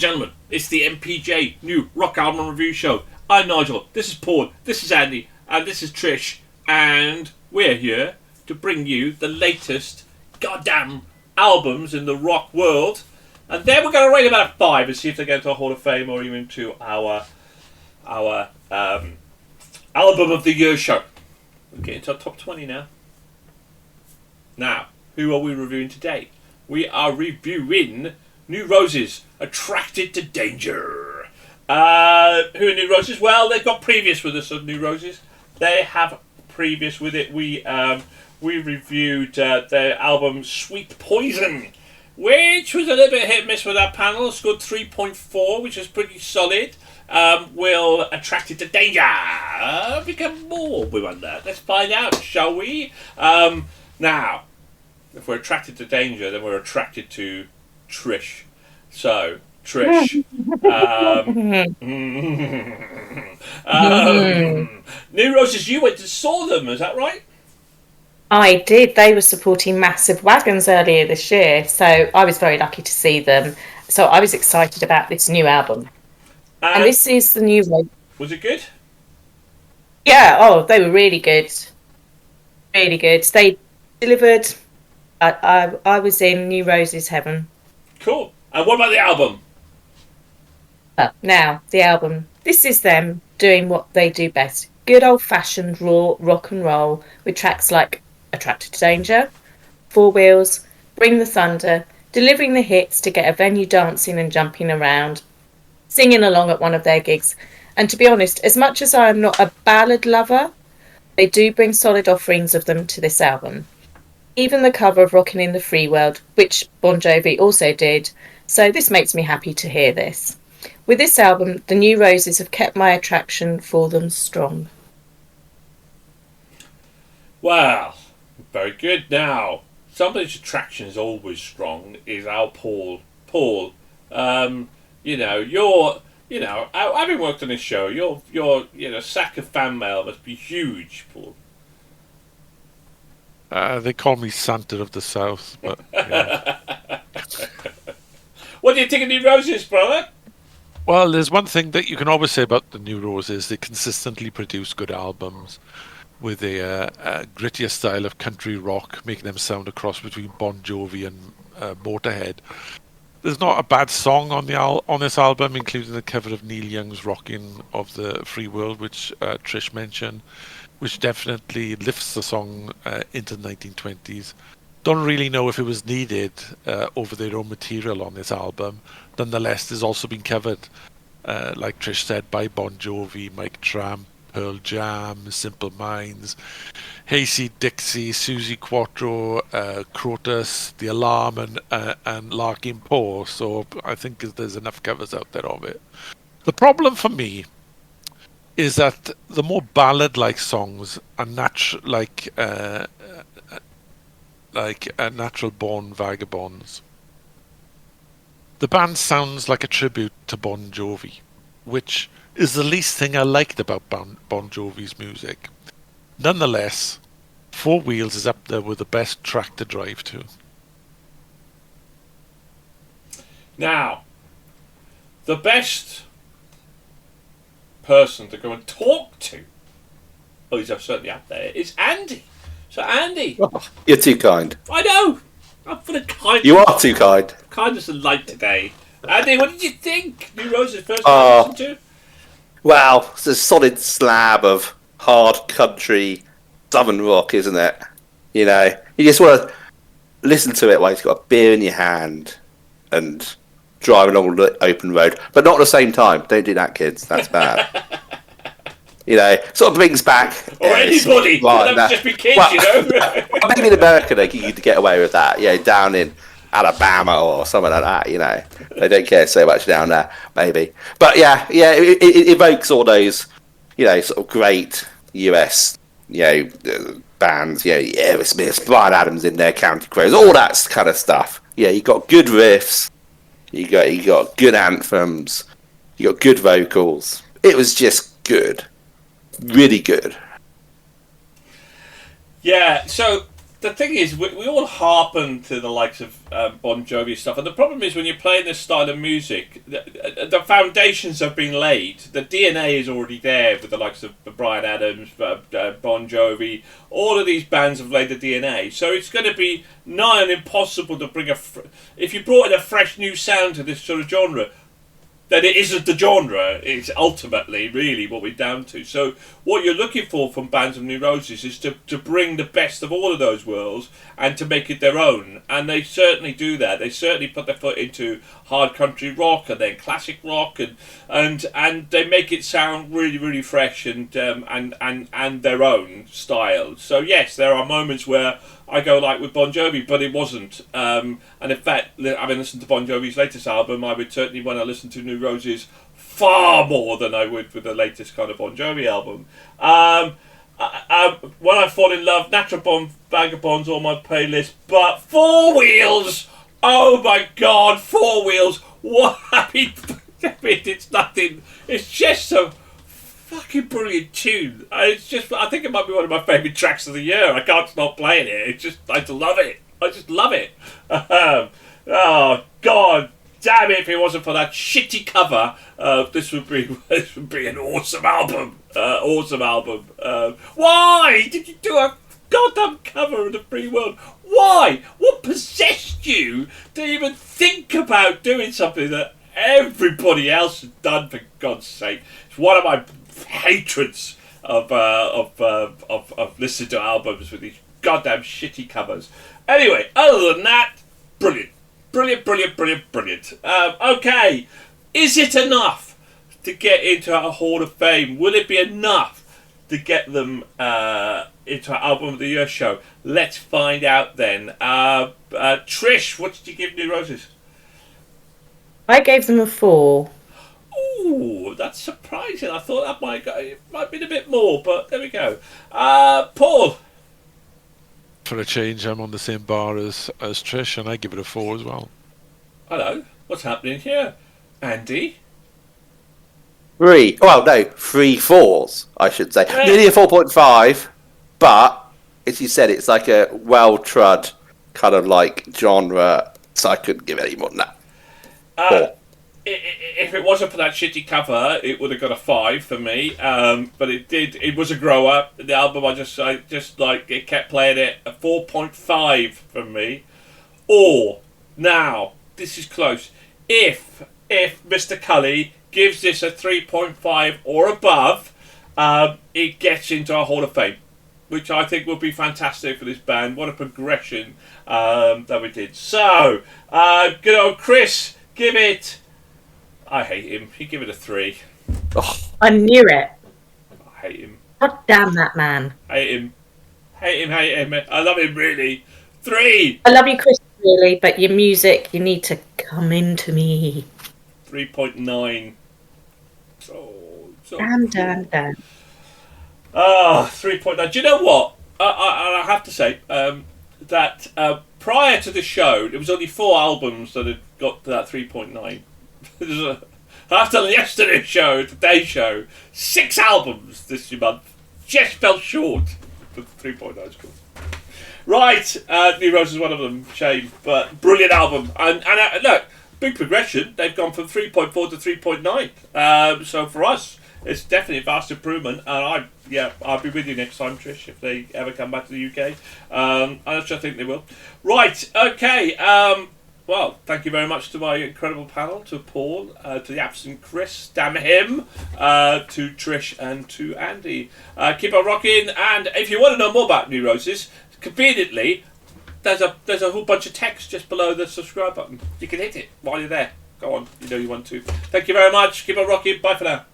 and gentlemen, it's the MPJ New Rock Album Review Show. I'm Nigel, this is Paul, this is Andy, and this is Trish, and we're here to bring you the latest goddamn albums in the rock world. And then we're going to rate them out of 5 and see if they go to a Hall of Fame or even to our Album of the Year show. We're getting to our top 20 now. Now, who are we reviewing today? We are reviewing New Roses, Attracted to Danger. Who are New Roses? Well, they've got previous with us of New Roses. They have previous with it. We reviewed their album Sweet Poison, which was a little bit hit and miss with our panel. Scored 3.4, which is pretty solid. Will Attracted to Danger become more? We wonder. Let's find out, shall we? Now, if we're attracted to danger, then we're attracted to Trish. So, Trish. New Roses, you went to saw them, is that right? I did. They were supporting Massive Wagons earlier this year, so I was very lucky to see them. So I was excited about this new album. And this is the new one. Was it good? Yeah, they were really good. Really good. They delivered. I was in New Roses heaven. Cool. And what about the album? Now, the album. This is them doing what they do best. Good old-fashioned raw rock and roll with tracks like Attracted to Danger, Four Wheels, Bring the Thunder, delivering the hits to get a venue dancing and jumping around, singing along at one of their gigs. And to be honest, as much as I am not a ballad lover, they do bring solid offerings of them to this album. Even the cover of Rockin' in the Free World, which Bon Jovi also did, so this makes me happy to hear this. With this album, the New Roses have kept my attraction for them strong. Well, very good. Now, somebody's attraction is always strong is our Paul. Paul, having worked on this show, your sack of fan mail must be huge, Paul. They call me Santa of the South, but yeah. What do you think of New Roses, brother? Well, there's one thing that you can always say about the New Roses: they consistently produce good albums with a grittier style of country rock, making them sound a cross between Bon Jovi and Motorhead. There's not a bad song on this album, including the cover of Neil Young's "Rockin' of the Free World," which Trish mentioned, which definitely lifts the song into the 1920s. Don't really know if it was needed over their own material on this album. Nonetheless, it's also been covered, like Trish said, by Bon Jovi, Mike Tramp, Pearl Jam, Simple Minds, Hayseed Dixie, Susie Quattro, Crotus, The Alarm, and Larkin Poe. So I think there's enough covers out there of it. The problem for me is that the more ballad-like songs are natural-born vagabonds. The band sounds like a tribute to Bon Jovi, which is the least thing I liked about Bon Jovi's music. Nonetheless, Four Wheels is up there with the best track to drive to. Now, the best person to go and talk to, he's certainly up there, is Andy. So Andy, you're too kind. I know. I'm full of kindness. You are too kind. Kindness and light today. Andy, what did you think? New Roses first time I listened to? Well, it's a solid slab of hard country southern rock, isn't it? You just want to listen to it while you've got a beer in your hand and drive along the open road, but not at the same time. Don't do that, kids. That's bad. Sort of brings back... Or anybody. That would just be kids, Maybe in America they could get away with that. Down in Alabama or something like that, They don't care so much down there, maybe. But it evokes all those, sort of great US, bands, Aerosmith, Bryan Adams in there, Counting Crows, all that kind of stuff. You got good riffs, you got good anthems, you got good vocals. It was just good. Really good. Yeah, so the thing is, we all harpen to the likes of Bon Jovi stuff, and the problem is when you're playing this style of music, the foundations have been laid. The DNA is already there with the likes of Bryan Adams, Bon Jovi. All of these bands have laid the DNA, so it's going to be nigh on impossible to bring if you brought in a fresh new sound to this sort of genre, then it isn't the genre. It's ultimately really what we're down to. So what you're looking for from bands of New Roses is to bring the best of all of those worlds and to make it their own. And they certainly do that. They certainly put their foot into hard country rock and then classic rock, and they make it sound really, really fresh and their own style. So yes, there are moments where I go like with Bon Jovi, but it wasn't. And in fact, having listened to Bon Jovi's latest album, I would certainly want to listen to New Roses far more than I would with the latest kind of Bon Jovi album. When I fall in love, Natural Born Vagabonds on my playlist, but Four Wheels, oh my God, Four Wheels, what? I mean, it's nothing, it's just a fucking brilliant tune. I think it might be one of my favourite tracks of the year. I can't stop playing it. I just love it. I just love it. Oh God damn it! If it wasn't for that shitty cover, this would be an awesome album. Awesome album. Why did you do a goddamn cover of the free world? Why? What possessed you to even think about doing something that everybody else has done? For God's sake, it's one of my hatreds of listening to albums with these goddamn shitty covers. Anyway, other than that, brilliant. Okay, is it enough to get into our Hall of Fame? Will it be enough to get them into our Album of the Year show? Let's find out then. Trish, what did you give New Roses? I gave them a 4. Ooh, that's surprising. I thought that might be a bit more, but there we go. Paul? For a change, I'm on the same bar as Trish, and I give it a 4 as well. Hello, what's happening here? Andy? 3. Well, no, 3 4s, I should say. Yeah. Nearly a 4.5, but as you said, it's like a well-trod kind of like genre, so I couldn't give it any more than that. 4. If it wasn't for that shitty cover, it would have got a 5 for me. But it was a grower. The album, I just like it kept playing it. A 4.5 from me. Or now this is close. If Mr. Cully gives this a 3.5 or above, it gets into our Hall of Fame, which I think would be fantastic for this band. What a progression that we did. So, good old Chris, give it. I hate him. He'd give it a 3. Oh. I knew it. I hate him. God damn that man. Hate him. I love him, really. 3. I love you, Chris, really, but your music, you need to come into me. 3.9. So Damn. 3.9. Do you know what? I have to say that prior to the show, there was only 4 albums that had got to that 3.9. After yesterday's show, today's show, 6 albums this month just fell short. The 3.9 score. Right, New Rose is one of them. Shame, but brilliant album. And look, big progression. They've gone from 3.4 to 3.9. So for us, it's definitely a vast improvement. And I'll be with you next time, Trish, if they ever come back to the UK. I think they will. Right, okay. Well, thank you very much to my incredible panel, to Paul, to the absent Chris, damn him, to Trish and to Andy. Keep on rocking, and if you want to know more about New Roses, conveniently, there's a whole bunch of text just below the subscribe button. You can hit it while you're there. Go on, you know you want to. Thank you very much, keep on rocking, bye for now.